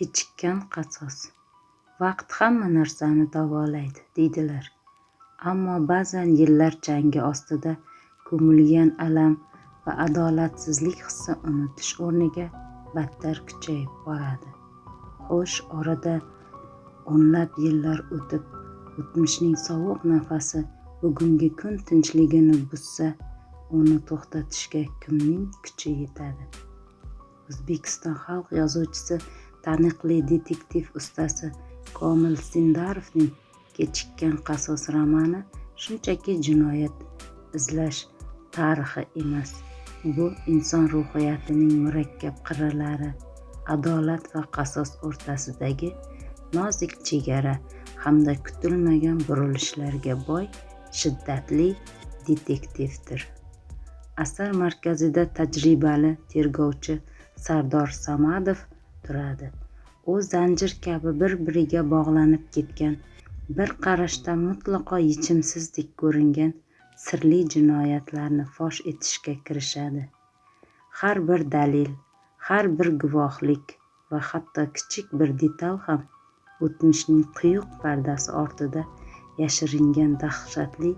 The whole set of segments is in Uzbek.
Kechikkan qasos. Vaqt hamma narsani davolaydi, deydilar. Ammo ba'zan yillar changi ostida ko'milgan alam va adolatsizlik hissi unutish o'rniga battar kuchayib boradi. Xo'sh, orada o'nlab yillar o'tib, o'tmishning sovuq nafasi bugungi kun tinchligini buzsa, uni to'xtatishga kimning kuchi yetadi? O'zbekiston xalq yozuvchisi, taniqli detektiv ustasi Komil Sindarovning Kechikkan qasos romani shunchaki jinoyat izlash tarixi emas. Bu inson ruhiyatining murakkab qirralari, adolat va qasos o'rtasidagi nozik chegara hamda kutilmagan burilishlarga boy shiddatli detektivdir. Asar markazida tajribali tergovchi Sardor Samadov turadi. U zanjir kabi bir-biriga bog'lanib ketgan, bir qarashda mutlaqo yechimsizdek ko'ringan sirli jinoyatlarni fosh etishga kirishadi. Har bir dalil, har bir guvohlik va hatto kichik bir detal ham o'tmishning quyuq pardasi ortida yashiringan dahshatli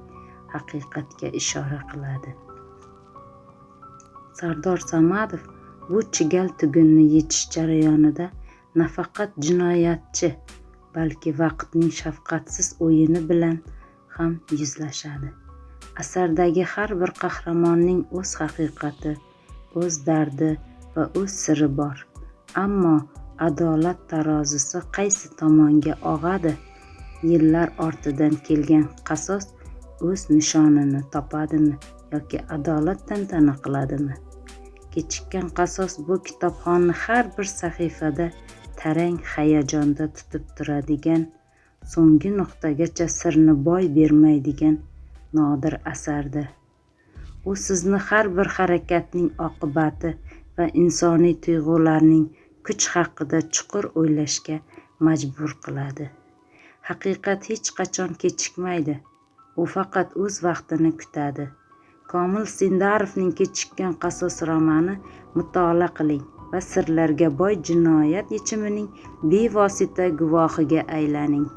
haqiqatga ishora qiladi. Sardor Samadov bu chigal tugunni yechish jarayonida nafaqat jinoyatchi, balki vaqtning shafqatsiz o'yini bilan ham yuzlashadi. Asardagi har bir qahramonning o'z haqiqati, o'z dardi va o'z siri bor. Ammo adolat tarozisi qaysi tomonga og'adi? Yillar ortidan kelgan qasos o'z nishonini topadimi yoki adolat tantana qiladimi? Kechikkan qasos bu kitobxonni har bir sahifada tarang hayajonda tutib turadigan, so'nggi nuqtagacha sirni boy bermaydigan nodir asardir. U sizni har bir harakatning oqibati va insoniy tuyg'ularning kuch haqida chuqur o'ylashga majbur qiladi. Haqiqat hech qachon kechikmaydi. U faqat o'z vaqtini kutadi. Komil Sindarovning Kechikkan qasos romani mutolaa qiling va sirlarga boy jinoyat yechimining bevosita guvohiga aylaning.